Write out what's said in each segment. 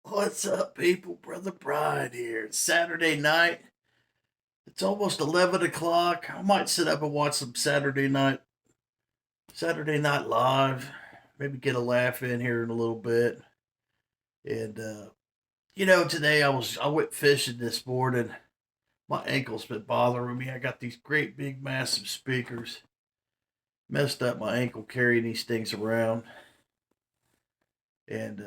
What's up, people? Brother Brian here. It's Saturday night. It's almost 11 o'clock. I might sit up and watch some Saturday Night Live. Maybe get a laugh in here in a little bit. And today I went fishing this morning. My ankle's been bothering me. I got these great big massive speakers. Messed up my ankle carrying these things around. And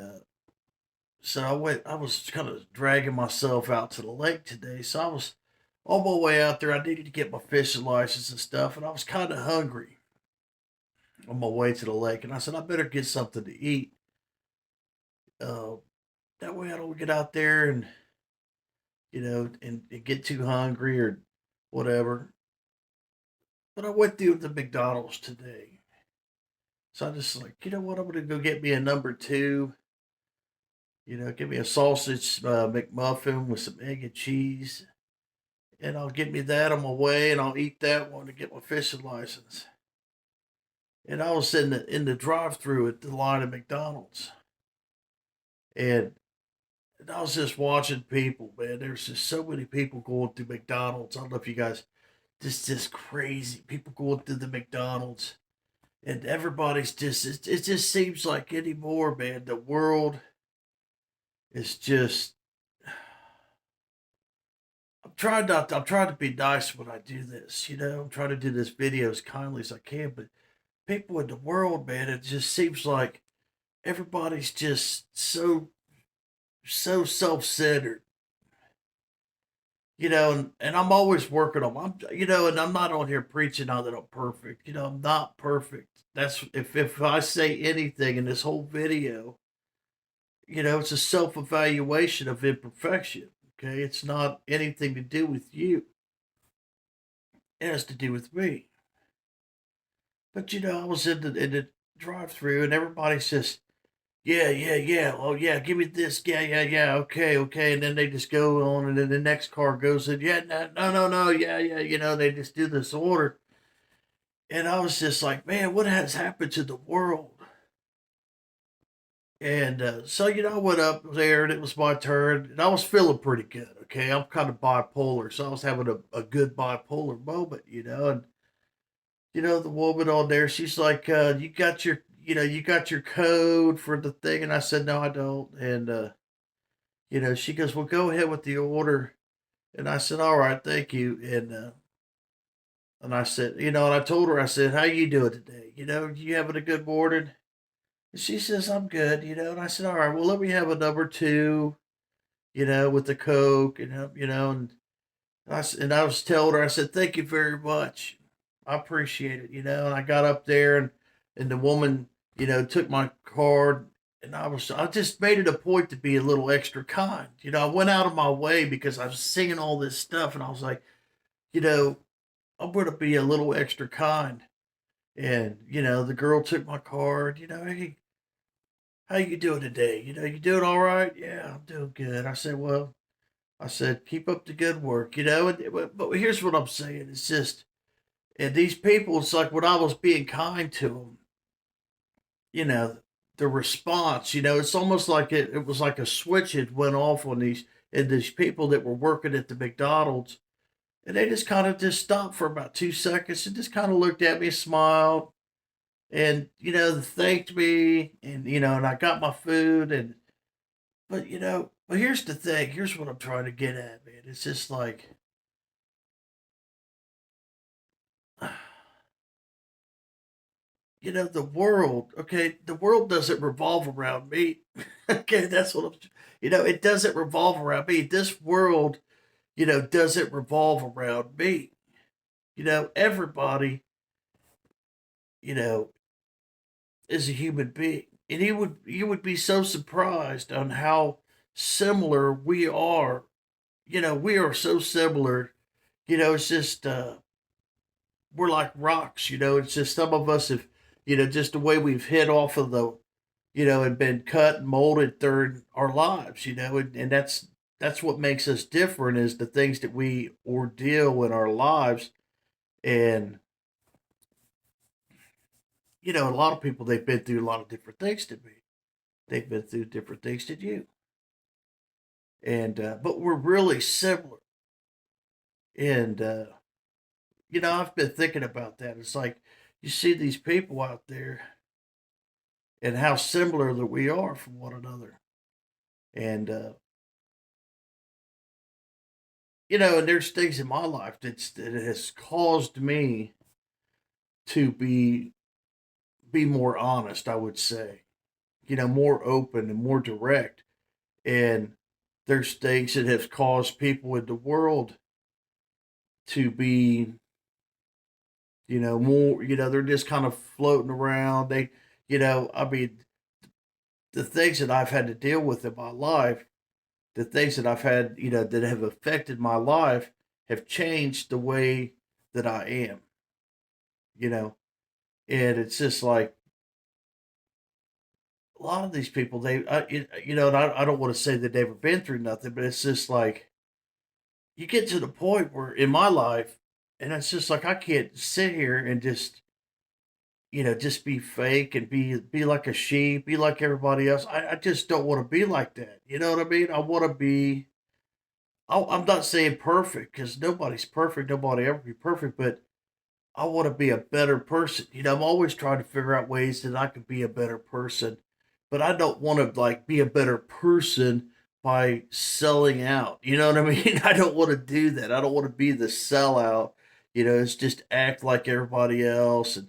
so I was kind of dragging myself out to the lake today. So I was on my way out there. I needed to get my fishing license and stuff, and I was kind of hungry on my way to the lake. And I said, I better get something to eat. Uh, that way I don't get out there and, and get too hungry or whatever. But I went through the McDonald's today. So I just like, you know what? I'm going to go get me a number two. Give me a sausage McMuffin with some egg and cheese, and I'll get me that on my way, and I'll eat that one to get my fishing license. And I was in the drive-through at the line of McDonald's, and I was just watching people. Man, there's just so many people going through McDonald's. I don't know if you guys just crazy people going through the McDonald's, and everybody's it just seems like anymore, man. The world is just. I'm trying to be nice when I do this. I'm trying to do this video as kindly as I can, but people in the world, man, it just seems like everybody's just so self-centered. And I'm always working on and I'm not on here preaching now that I'm perfect. I'm not perfect. That's if I say anything in this whole video, it's a self-evaluation of imperfection. Okay, it's not anything to do with you. It has to do with me. But I was in the drive-through, and everybody's just, yeah, yeah, yeah. Oh, yeah, give me this. Yeah, yeah, yeah. Okay, okay. And then they just go on, and then the next car goes in. Yeah, no, no, no, no. Yeah, yeah. They just do this order. And I was just like, man, what has happened to the world? And so, I went up there, and it was my turn, and I was feeling pretty good. Okay, I'm kind of bipolar, so I was having a good bipolar moment. And the woman on there, she's like, you got your code for the thing. And I said, no, I don't. And, she goes, well, go ahead with the order. And I said, all right, thank you. And I said, and I told her, I said, how you doing today? You having a good morning? And she says, I'm good, and I said, all right, well, let me have a number two, with the Coke, and and I was telling her, I said, thank you very much. I appreciate it, and I got up there and the woman, took my card, and I just made it a point to be a little extra kind. I went out of my way because I was seeing all this stuff, and I was like, you know, I'm going to be a little extra kind. And, the girl took my card, hey, how you doing today? You doing all right? Yeah, I'm doing good. I said, well, I said, keep up the good work, but here's what I'm saying. It's just, and these people, it's like when I was being kind to them, you know, the response, it's almost like it was like a switch had went off on these people that were working at the McDonald's, and they just kind of just stopped for about 2 seconds and just kind of looked at me, smiled, and thanked me, and and I got my food, and but here's the thing. Here's what I'm trying to get at, man. It's just like. The world, okay, the world doesn't revolve around me. Okay, that's what it doesn't revolve around me. This world, doesn't revolve around me. Everybody, you know, is a human being. And you would be so surprised on how similar we are. We are so similar. It's just we're like rocks. It's just some of us have, just the way we've hit off of the, and been cut and molded through our lives. And that's what makes us different is the things that we ordeal in our lives. And a lot of people they've been through a lot of different things to me. They've been through different things to you. and but we're really similar. And I've been thinking about that. It's like you see these people out there and how similar that we are from one another. And and there's things in my life that has caused me to be more honest, I would say. More open and more direct. And there's things that have caused people in the world to be, more, they're just kind of floating around. I mean, the things that I've had to deal with in my life, the things that I've had, that have affected my life have changed the way that I am, you know, and it's just like a lot of these people, and I don't want to say that they've never been through nothing, but it's just like you get to the point where in my life, and it's just like I can't sit here and just be fake and be like a sheep, be like everybody else. I just don't want to be like that. You know what I mean? I want to be. I'm not saying perfect because nobody's perfect. Nobody ever be perfect, but I want to be a better person. I'm always trying to figure out ways that I could be a better person, but I don't want to like be a better person by selling out. You know what I mean? I don't want to do that. I don't want to be the sellout. It's just act like everybody else and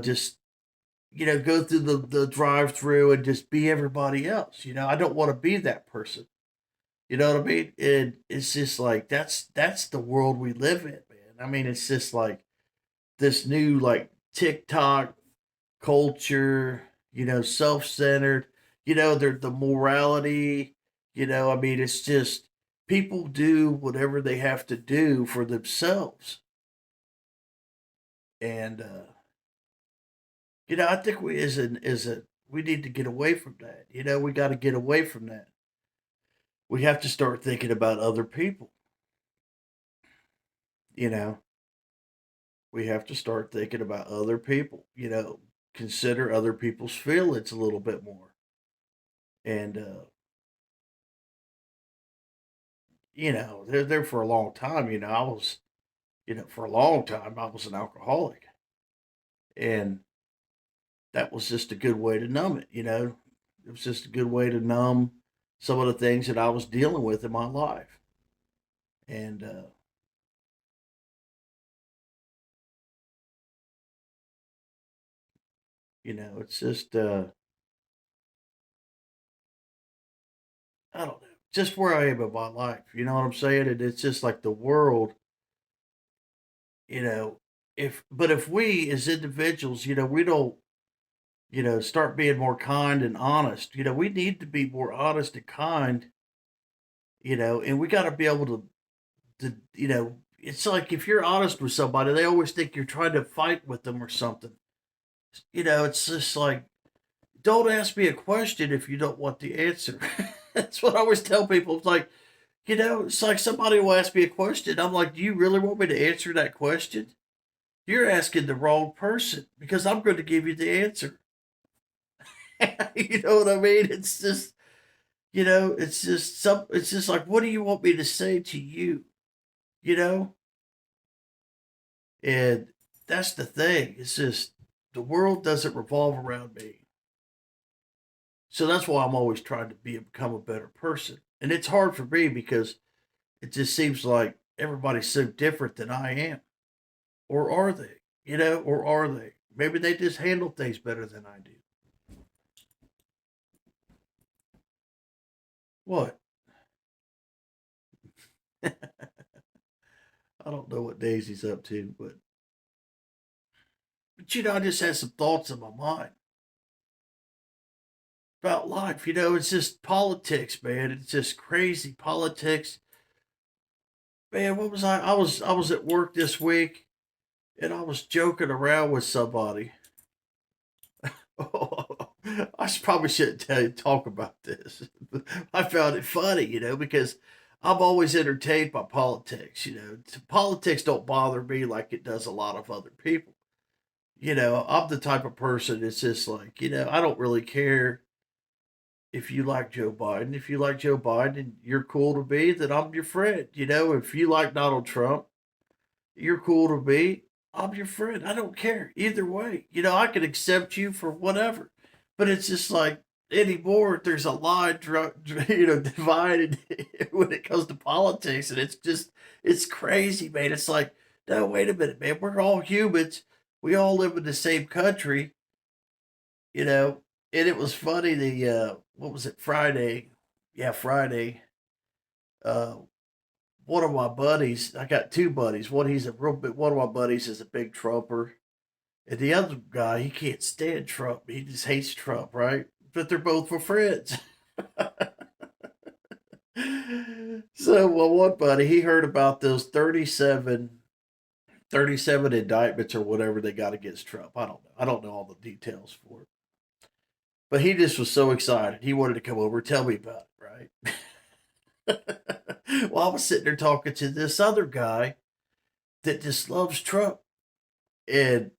just go through the drive through and just be everybody else. I don't want to be that person. You know what I mean? And it's just like that's the world we live in, man. I mean, it's just like this new like TikTok culture, self-centered, the morality, I mean, it's just people do whatever they have to do for themselves. And I think we as a we need to get away from that. We got to get away from that. We have to start thinking about other people, you know. We have to start thinking about other people, consider other people's feelings a little bit more. And there for a long time, I was, for a long time I was an alcoholic. And that was just a good way to numb it. It was just a good way to numb some of the things that I was dealing with in my life. And it's just I don't know, just where I am in my life. You know what I'm saying? And it's just like the world, you know, if we as individuals, we don't, start being more kind and honest, we need to be more honest and kind, and we got to be able to, it's like if you're honest with somebody, they always think you're trying to fight with them or something. It's just like, don't ask me a question if you don't want the answer. That's what I always tell people. It's like, it's like somebody will ask me a question. I'm like, do you really want me to answer that question? You're asking the wrong person because I'm going to give you the answer. You know what I mean? It's just, it's just like, what do you want me to say to you? You know? And that's the thing. It's just, the world doesn't revolve around me. So that's why I'm always trying to become a better person. And it's hard for me because it just seems like everybody's so different than I am. Or are they? Or are they? Maybe they just handle things better than I do. What? I don't know what Daisy's up to, but I just had some thoughts in my mind about life. It's just politics, man. It's just crazy politics. Man, what was I? I was at work this week and I was joking around with somebody. Probably shouldn't talk about this. I found it funny, because I'm always entertained by politics. Politics don't bother me like it does a lot of other people. I'm the type of person that's just like, I don't really care if you like Joe Biden. If you like Joe Biden and you're cool to me, then I'm your friend. You know, if you like Donald Trump, you're cool to me. I'm your friend. I don't care either way. You know, I can accept you for whatever, but it's just like anymore. There's a line, divided when it comes to politics, and it's crazy, man. It's like, no, wait a minute, man. We're all humans. We all live in the same country, you know. And it was funny. The what was it? Friday, yeah, Friday. Uh, One of my buddies, I got two buddies. One of my buddies is a big Trumper, and the other guy, he can't stand Trump. He just hates Trump, right? But they're both for friends. So, well, one buddy, he heard about those 37 indictments or whatever they got against Trump. I don't know. I don't know all the details for it. But he just was so excited. He wanted to come over and tell me about it, right? Well, I was sitting there talking to this other guy that just loves Trump. And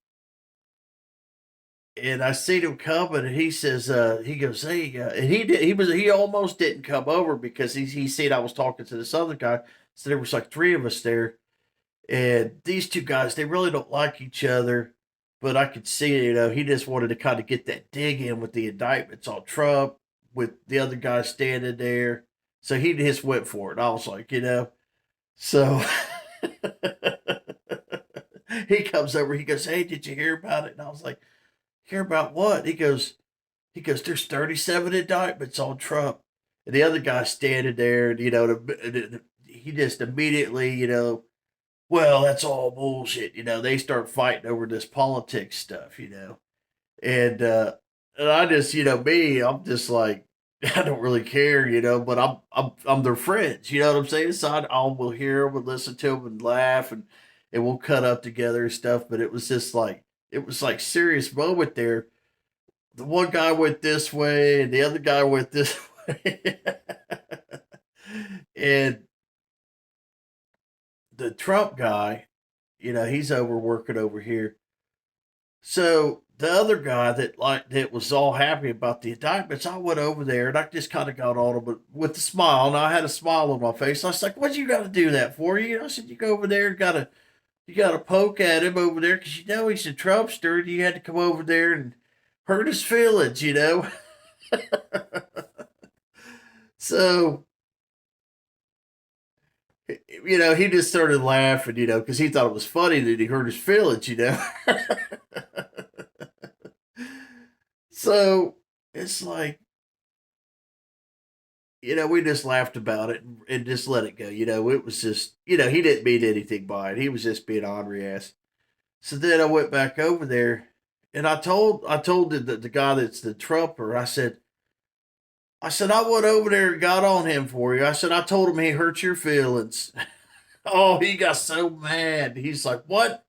I seen him coming, and he says, he goes, hey, and he almost didn't come over because he seen I was talking to this other guy. So there was like three of us there, and these two guys, they really don't like each other, but I could see, he just wanted to kind of get that dig in with the indictments on Trump, with the other guy standing there. So he just went for it. I was like, so he comes over, he goes, hey, did you hear about it? And I was like, hear about what? He goes, there's 37 indictments on Trump. And the other guy standing there, and, he just immediately, well, that's all bullshit. They start fighting over this politics stuff. And, I just, me, I'm just like, I don't really care, but I'm their friends. You know what I'm saying? So I will hear them and listen to them and laugh, and we'll cut up together and stuff. But it was just like, it was like serious moment there. The one guy went this way and the other guy went this way. And the Trump guy, he's over working over here. So the other guy that was all happy about the indictments, I went over there and I just kind of got on him with a smile. And I had a smile on my face. I was like, "What you got to do that for?" I said, "You go over there and you gotta poke at him over there because he's a Trumpster. And you had to come over there and hurt his feelings." So, he just started laughing, because he thought it was funny that he hurt his feelings. So it's like, we just laughed about it and just let it go. It was just, he didn't mean anything by it. He was just being ornery ass. So then I went back over there, and I told the guy that's the Trumper. I said I went over there and got on him for you. I said I told him he hurt your feelings. Oh, he got so mad. He's like, "What?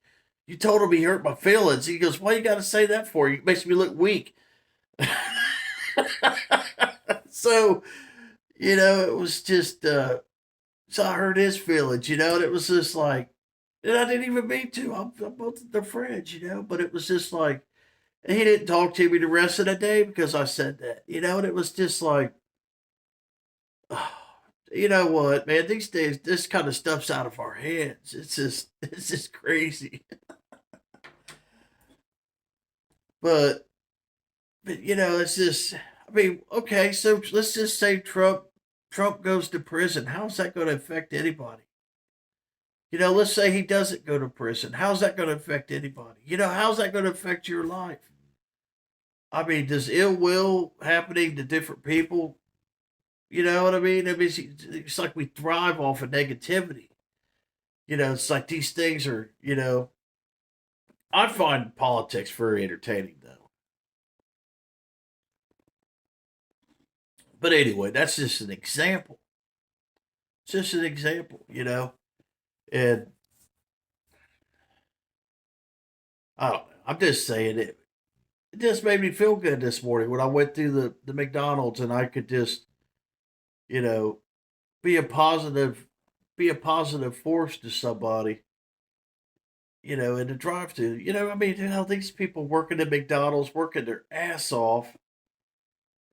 You told him he hurt my feelings?" He goes, "Why you got to say that for? It makes me look weak." So, it was just, so I hurt his feelings, and it was just like, and I didn't even mean to. I'm both their friends, but it was just like, and he didn't talk to me the rest of the day because I said that, and it was just like, oh, you know what, man? These days, this kind of stuff's out of our hands. It's just crazy. But, it's just, I mean, okay, so let's just say Trump goes to prison. How's that going to affect anybody? Let's say he doesn't go to prison. How's that going to affect anybody? How's that going to affect your life? I mean, does ill will happening to different people? You know what I mean? I mean, it's like we thrive off of negativity. It's like these things are. I find politics very entertaining, though. But anyway, that's just an example. It's just an example. And I don't know. I'm just saying it just made me feel good this morning when I went through the McDonald's and I could just, you know, be a positive be a positive force to somebody, in the drive through. I mean, these people working at McDonald's working their ass off,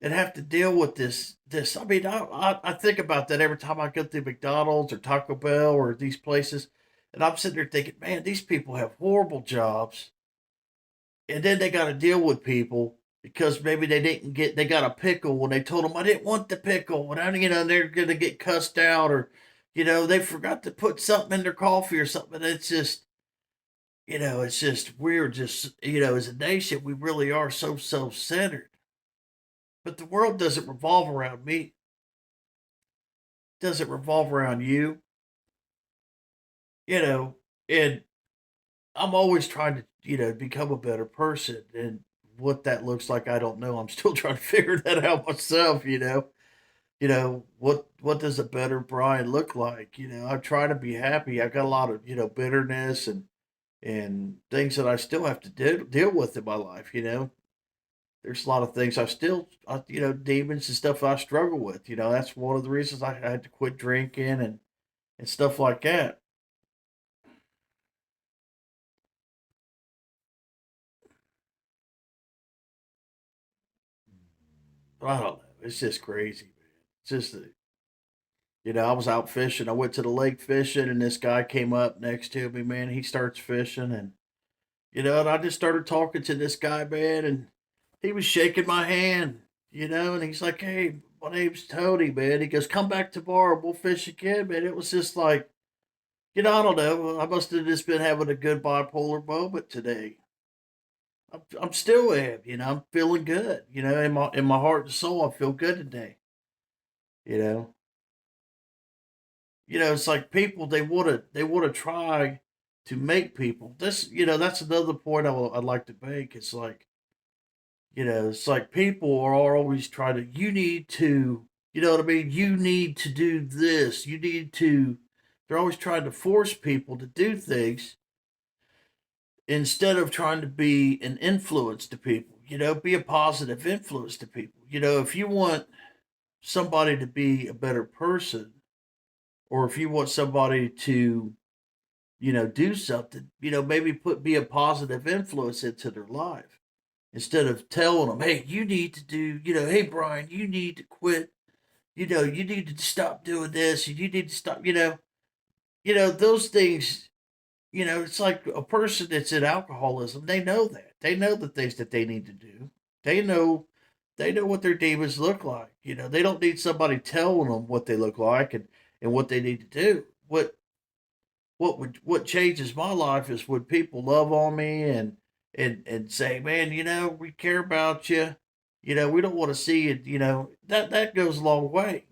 and have to deal with this. I mean, I think about that every time I go through McDonald's or Taco Bell or these places, and I'm sitting there thinking, man, these people have horrible jobs, and then they got to deal with people because maybe they got a pickle when they told them I didn't want the pickle, and they're gonna get cussed out, or they forgot to put something in their coffee or something. It's just it's just we're just as a nation we really are so self centered, but the world doesn't revolve around me. Doesn't revolve around you, you know, and I'm always trying to, become a better person. And what that looks like, I don't know. I'm still trying to figure that out myself, you know. What does a better Brian look like? I try to be happy. I got a lot of, bitterness and things that I still have to deal with in my life, There's a lot of things demons and stuff I struggle with. That's one of the reasons I had to quit drinking and stuff like that. I don't know. It's just crazy, man. It's just, I was out fishing. I went to the lake fishing, and this guy came up next to me, man. He starts fishing, and I just started talking to this guy, man, and he was shaking my hand, and he's like, "Hey, my name's Tony, man." He goes, "Come back tomorrow. We'll fish again, man." It was just like, I don't know. I must have just been having a good bipolar moment today. I'm still am, I'm feeling good, in my heart and soul. I feel good today, you know. It's like people they want to try to make people this. That's another point I'd like to make. It's like it's like people are always trying to. You need to, you know what I mean. You need to do this. You need to. They're always trying to force people to do things instead of trying to be an influence to people. Be a positive influence to people. If you want somebody to be a better person, or if you want somebody to do something, maybe be a positive influence into their life instead of telling them, hey, you need to do, hey, Brian, you need to quit, you need to stop doing this, you need to stop, those things, it's like a person that's in alcoholism, they know that. They know the things that they need to do. They know, they know what their demons look like. They don't need somebody telling them what they look like and what they need to do. What changes my life is when people love on me and say, man, we care about you. We don't want to see it. That goes a long way.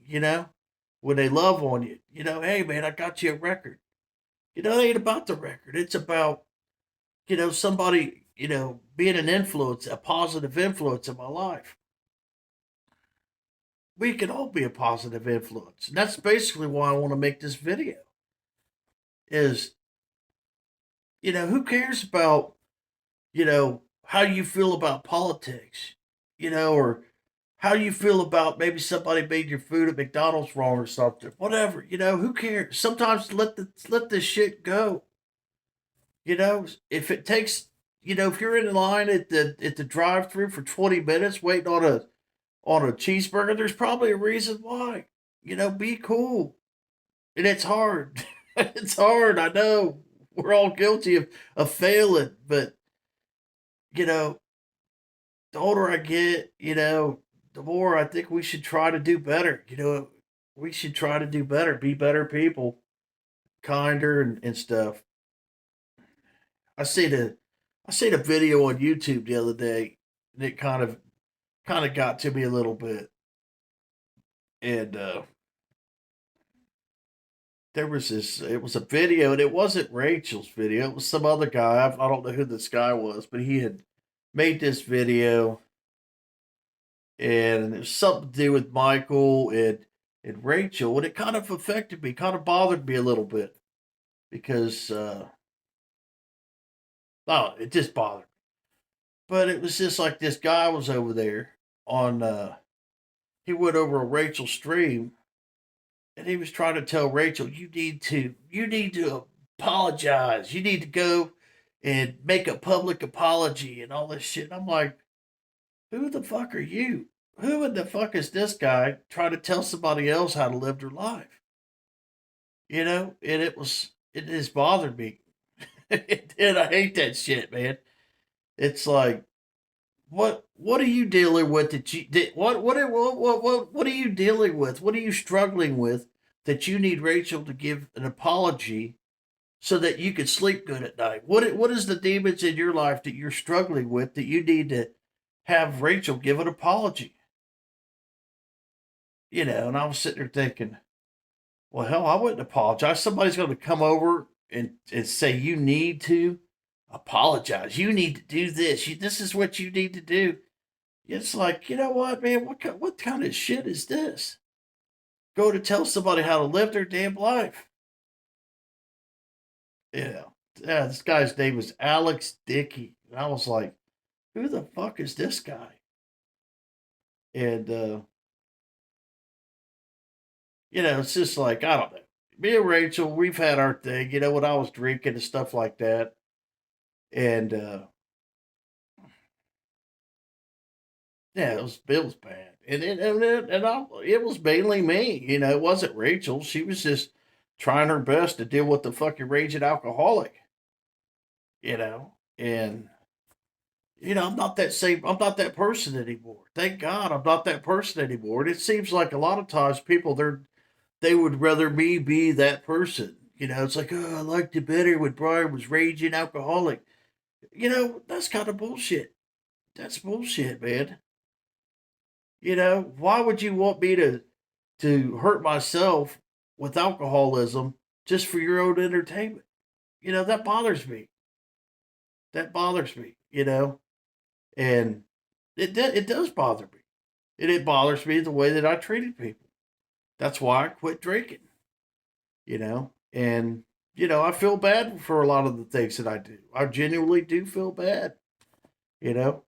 When they love on you. Hey man, I got you a record. It ain't about the record. It's about somebody being an influence, a positive influence in my life. We can all be a positive influence, and that's basically why I want to make this video. Is who cares about how you feel about politics, or how you feel about maybe somebody made your food at McDonald's wrong or something, whatever, who cares? Sometimes let this shit go. If it takes, if you're in line at the drive-through for 20 minutes waiting on a cheeseburger, there's probably a reason why. Be cool. And it's hard. It's hard. I know we're all guilty of failing, but you know, the older I get, the more I think we should try to do better. We should try to do better, be better people, kinder and stuff. I seen a I seen a video on YouTube the other day, and it kind of got to me a little bit. And there was this. It was a video, and it wasn't Rachel's video. It was some other guy. I don't know who this guy was, but he had made this video, and it was something to do with Michael and Rachel, and it kind of affected me, kind of bothered me a little bit because oh, it just bothered me. But it was just like this guy was over there on he went over a Rachel stream, and he was trying to tell Rachel, you need to apologize. You need to go and make a public apology and all this shit. And I'm like, who the fuck are you? who in the fuck is this guy trying to tell somebody else how to live their life? You know, and it has bothered me. And I hate that shit, man. It's like, what are you dealing with that you what are you dealing with? What are you struggling with that you need Rachel to give an apology so that you can sleep good at night? What is the demons in your life that you're struggling with that you need to have Rachel give an apology? You know, and I was sitting there thinking, well, hell, I wouldn't apologize. Somebody's going to come over and say you need to apologize. You need to do this. This is what you need to do. It's like, you know what, man? What kind of shit is this? Go to tell somebody how to live their damn life. Yeah. Yeah, this guy's name was Alex Dickey. And I was like, who the fuck is this guy? And, you know, it's just like, I don't know. Me and Rachel, we've had our thing, you know, when I was drinking and stuff like that. And, yeah, it was bad. It was mainly me. You know, it wasn't Rachel. She was just trying her best to deal with the fucking raging alcoholic, you know. And you know, I'm not that person anymore. Thank God I'm not that person anymore. And it seems like a lot of times people they would rather me be that person. You know, it's like, oh, I liked it better when Brian was raging alcoholic. You know, that's kind of bullshit. That's bullshit, man. You know, why would you want me to hurt myself with alcoholism just for your own entertainment? You know, that bothers me. That bothers me, you know. And it does bother me. And it bothers me the way that I treated people. That's why I quit drinking, you know. And you know, I feel bad for a lot of the things that I do. I genuinely do feel bad, you know.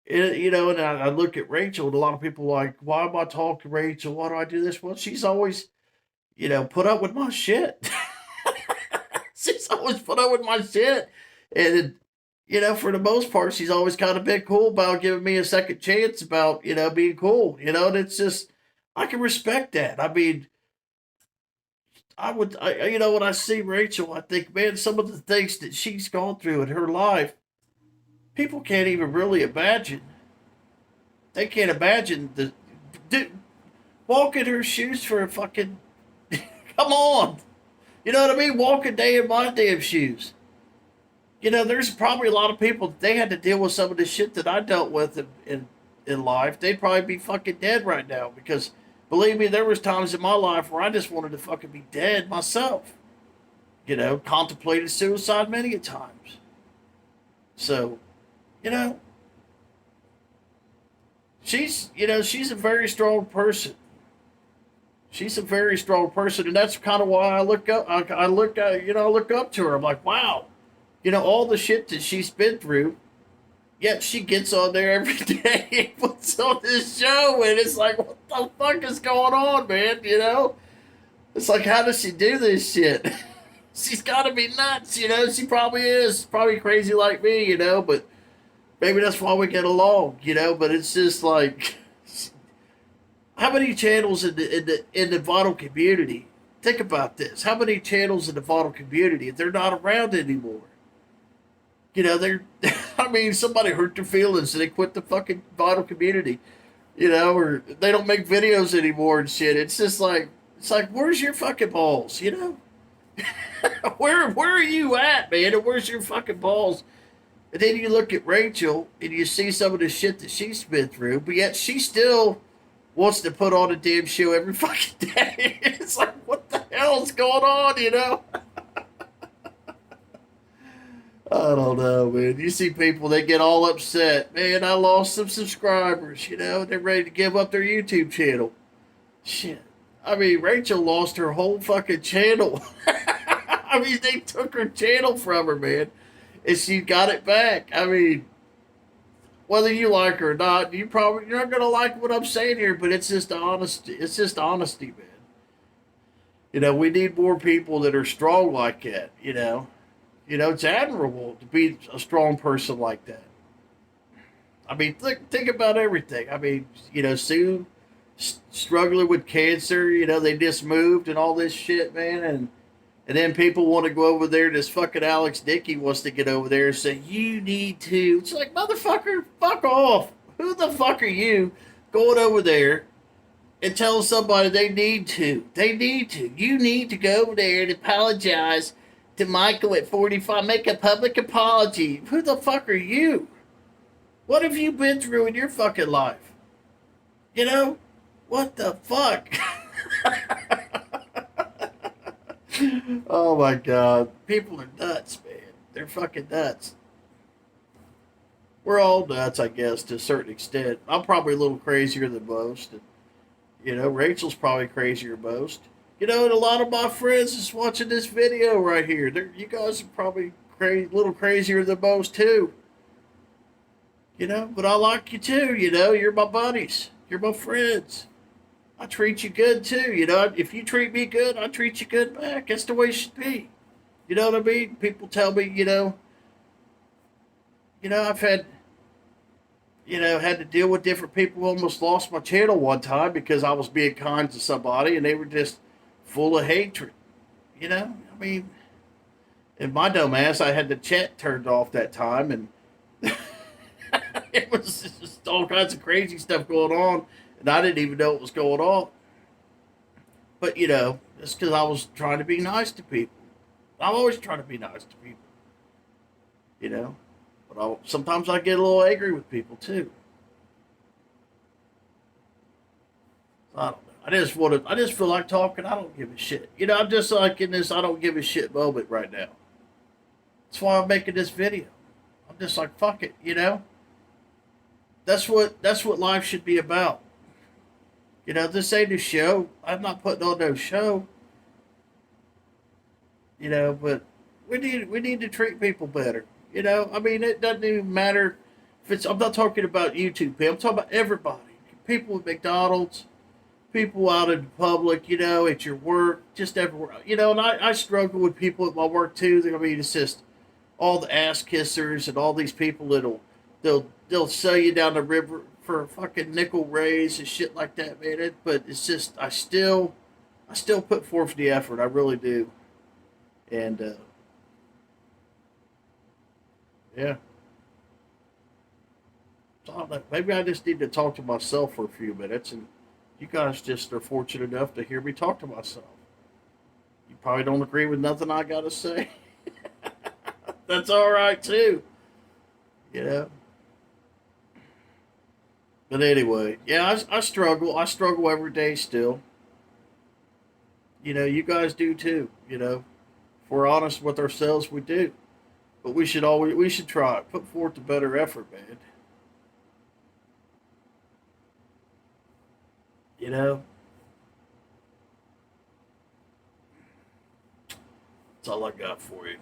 You know, and I look at Rachel, and a lot of people are like, why am I talking to Rachel? Why do I do this? Well, she's always, you know, put up with my shit. She's always put up with my shit. And, you know, for the most part, she's always kind of been cool about giving me a second chance about, you know, being cool, you know, and it's just, I can respect that. I mean, you know, when I see Rachel, I think, man, some of the things that she's gone through in her life, people can't even really imagine. They can't imagine walk in her shoes for a fucking, come on. You know what I mean? Walk a day in my damn shoes. You know, there's probably a lot of people that they had to deal with some of the shit that I dealt with in life. They'd probably be fucking dead right now because believe me, there was times in my life where I just wanted to fucking be dead myself. You know, contemplated suicide many a times. So, you know, she's a very strong person. She's a very strong person, and that's kind of why I look up. I look, I look up to her. I'm like, wow, you know, all the shit that she's been through. Yet she gets on there every day and puts on this show, and it's like, what the fuck is going on, man? You know, it's like, how does she do this shit? She's got to be nuts, you know. She probably is, probably crazy like me, you know. But maybe that's why we get along, you know. But it's just like, how many channels in the vital community? Think about this. How many channels in the vital community? They're not around anymore. You know, they're. I mean, somebody hurt their feelings and they quit the fucking vital community. You know, or they don't make videos anymore and shit. It's like, where's your fucking balls? You know, where are you at, man? And where's your fucking balls? And then you look at Rachel and you see some of the shit that she's been through, but yet she still wants to put on a damn show every fucking day. It's like, what the hell's going on, you know? I don't know, man. You see people, they get all upset. Man, I lost some subscribers, you know, they're ready to give up their YouTube channel. Shit. I mean, Rachel lost her whole fucking channel. I mean, they took her channel from her, man. And she got it back. I mean, whether you like her or not, you're not gonna like what I'm saying here, but it's just honesty. It's just honesty, man. You know, we need more people that are strong like that, you know. You know, it's admirable to be a strong person like that. I mean, think about everything. I mean, Sue struggling with cancer. They just moved and all this shit, man, and then people want to go over there. This fucking Alex Dickey wants to get over there and say, you need to. It's like, motherfucker, fuck off. Who the fuck are you going over there and tell somebody they need to? They need to. You need to go over there and apologize to Michael at 45. Make a public apology. Who the fuck are you? What have you been through in your fucking life? You know? What the fuck? Oh my god. People are nuts, man. They're fucking nuts. We're all nuts, I guess, to a certain extent. I'm probably a little crazier than most. And, Rachel's probably crazier than most. And a lot of my friends is watching this video right here. You guys are probably a little crazier than most, too. But I like you, too. You're my buddies. You're my friends. I treat you good, too. If you treat me good, I treat you good back. That's the way it should be. You know what I mean? People tell me, I've had to deal with different people. Almost lost my channel one time because I was being kind to somebody and they were just full of hatred. I mean, in my dumb ass, I had the chat turned off that time and it was just all kinds of crazy stuff going on and I didn't even know what was going on. But, it's because I was trying to be nice to people. I'm always trying to be nice to people, you know. But sometimes I get a little angry with people too. I don't know. I just feel like talking. I don't give a shit. I'm just like in this I don't give a shit moment right now. That's why I'm making this video. I'm just like fuck it. That's what life should be about. This ain't a show. I'm not putting on no show. But we need to treat people better. I mean, it doesn't even matter if it's. I'm not talking about YouTube people. I'm talking about everybody. People at McDonald's, people out in public. At your work, just everywhere. And I struggle with people at my work too. I mean, it's just all the ass kissers and all these people they'll sell you down the river for a fucking nickel raise and shit like that, man. But it's just I still put forth the effort. I really do. And yeah, so I don't know. Maybe I just need to talk to myself for a few minutes, and you guys just are fortunate enough to hear me talk to myself. You probably don't agree with nothing I gotta say. That's all right too, you know. But anyway, yeah, I struggle. I struggle every day still. You guys do too. If we're honest with ourselves, we do. But we should try put forth a better effort, man. You know, that's all I got for you.